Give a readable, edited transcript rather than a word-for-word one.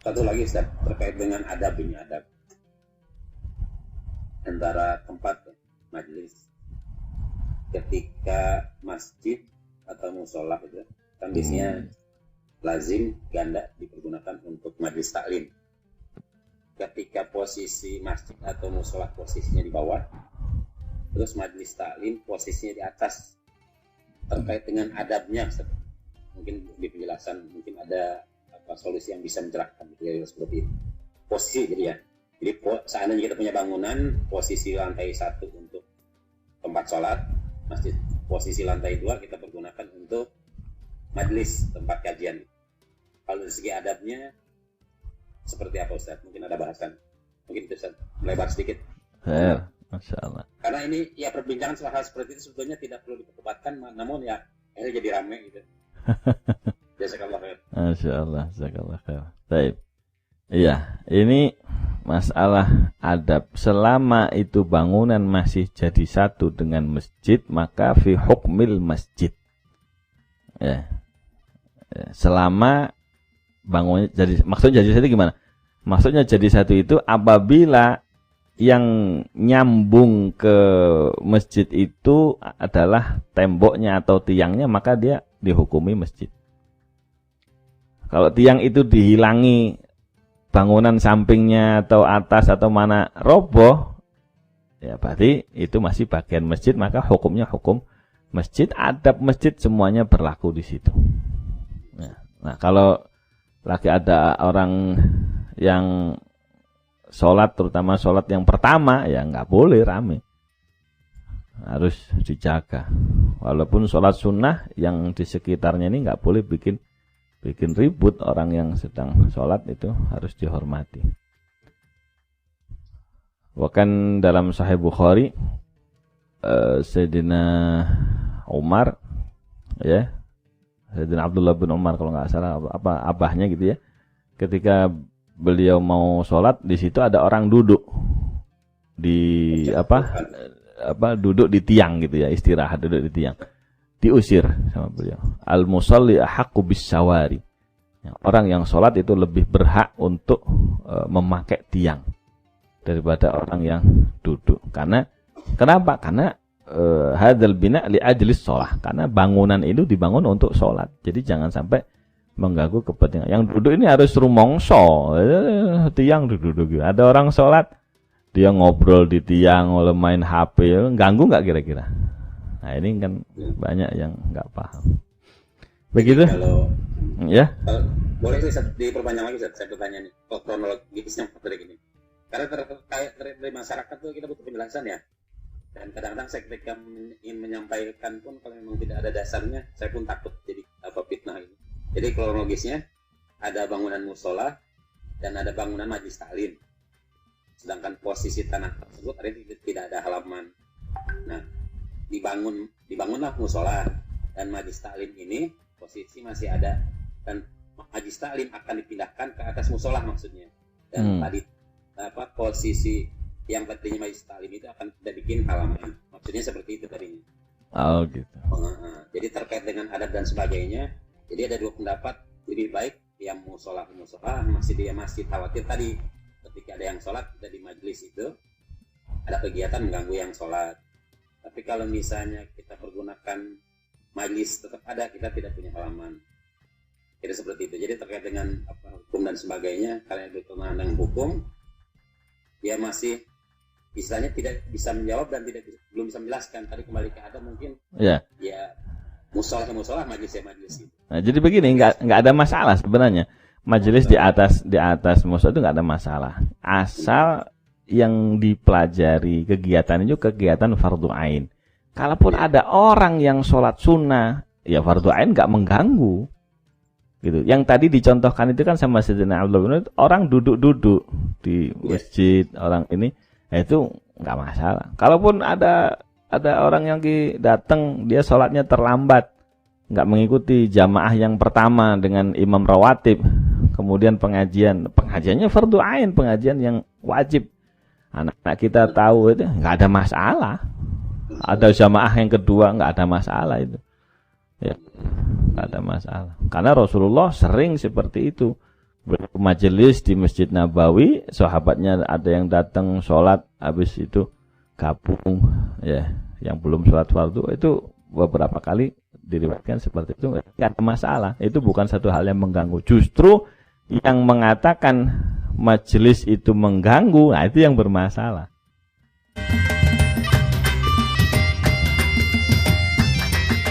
Satu lagi Ustaz, terkait dengan adab ini, adab antara tempat majelis ketika masjid atau musola itu kan biasanya lazim ganda dipergunakan untuk majelis taklim. Ketika posisi masjid atau musola posisinya di bawah, terus majelis taklim posisinya di atas, terkait dengan adabnya Ustaz. Mungkin di penjelasan mungkin ada solusi yang bisa mencerahkan gitu, seperti itu. Posisi jadi ya. Jadi seandainya kita punya bangunan, posisi lantai 1 untuk tempat sholat, masjid. Posisi lantai 2 kita pergunakan untuk majelis, tempat kajian. Kalau dari segi adabnya seperti apa Ustaz? Mungkin ada bahasan. Mungkin itu Ustaz, melebar sedikit. Masya Allah. Karena ini ya perbincangan soal hal seperti itu sebetulnya tidak perlu diperdebatkan, namun ya akhirnya jadi rame gitu. Jazakallah khair. Masya Allah, jazakallah khair. Baik. Iya, ini masalah adab. Selama itu bangunan masih jadi satu dengan masjid, maka fi hukmil masjid. Ya. Selama bangunnya jadi, maksudnya jadi satu gimana? Maksudnya jadi satu itu apabila yang nyambung ke masjid itu adalah temboknya atau tiangnya, maka dia dihukumi masjid. Kalau tiang itu dihilangi, bangunan sampingnya atau atas atau mana roboh, ya berarti itu masih bagian masjid, maka hukumnya hukum masjid, adab masjid semuanya berlaku di situ. Nah, kalau lagi ada orang yang sholat, terutama sholat yang pertama, ya nggak boleh rame, harus dijaga. Walaupun sholat sunnah yang di sekitarnya ini nggak boleh bikin ribut, orang yang sedang sholat itu harus dihormati. Bahkan dalam Sahih Bukhari, Sayyidina Umar, ya, Sayyidina Abdullah bin Umar kalau nggak salah, abahnya gitu ya, ketika beliau mau sholat, di situ ada orang duduk di duduk di tiang gitu ya, istirahat duduk di tiang. Diusir sama beliau. Al-musalli ahaqqu bis-sawari. Orang yang sholat itu lebih berhak untuk memakai tiang daripada orang yang duduk. Kenapa? Karena hadzal bina li ajlis shalah. Karena bangunan itu dibangun untuk sholat. Jadi jangan sampai mengganggu kepentingan. Yang duduk ini harus rumongso. Tiang duduk. Ada orang sholat, dia ngobrol di tiang, oleh main HP, ganggu nggak kira-kira? Nah ini kan banyak yang nggak paham. Begitu? Kalau ya. Boleh saya diperpanjang lagi saya bertanya nih, kronologisnya seperti ini. Karena terkait dari masyarakat tuh kita butuh penjelasan ya. Dan kadang-kadang saya ketika ingin menyampaikan pun kalau memang tidak ada dasarnya, saya pun takut jadi fitnah ini. Jadi kronologisnya ada bangunan musola dan ada bangunan majelis taklim. Sedangkan posisi tanah tersebut tidak ada halaman. Nah, dibangunlah musola dan majelis taklim ini posisi masih ada, dan majelis taklim akan dipindahkan ke atas musola maksudnya. Dan tadi posisi yang tadinya majelis taklim itu akan kita bikin halaman. Maksudnya seperti itu tadinya. Oh gitu. Jadi terkait dengan adat dan sebagainya, jadi ada dua pendapat, lebih baik yang musola masih dia masih khawatir tadi ketika ada yang sholat kita di majelis itu ada kegiatan mengganggu yang sholat. Tapi kalau misalnya kita pergunakan majelis tetap ada, kita tidak punya halaman. Jadi seperti itu. Jadi terkait dengan hukum dan sebagainya, kalian berkenaan dengan hukum, dia masih istilahnya tidak bisa menjawab dan belum bisa menjelaskan. Tadi kembali ke ada mungkin. Ya musola majelis gitu. Nah, jadi begini, nggak ada masalah sebenarnya. Majelis di atas musola itu nggak ada masalah. Asal yang dipelajari kegiatan itu kegiatan fardu ain. Kalaupun ada orang yang sholat sunnah, ya fardu ain nggak mengganggu. Gitu. Yang tadi dicontohkan itu kan sama Sayyidina Abdullah bin orang duduk-duduk di masjid, orang ini, itu nggak masalah. Kalaupun ada orang yang datang, dia sholatnya terlambat, nggak mengikuti jamaah yang pertama dengan imam rawatib, kemudian pengajiannya fardu ain, pengajian yang wajib. Anak-anak kita tahu itu nggak ada masalah. Ada jamaah yang kedua nggak ada masalah itu. Ya, nggak ada masalah. Karena Rasulullah sering seperti itu majelis di Masjid Nabawi, sahabatnya ada yang datang sholat, habis itu gabung, ya, yang belum sholat fardu itu beberapa kali diriwayatkan seperti itu, tidak ada masalah. Itu bukan satu hal yang mengganggu. Justru yang mengatakan majelis itu mengganggu, nah itu yang bermasalah.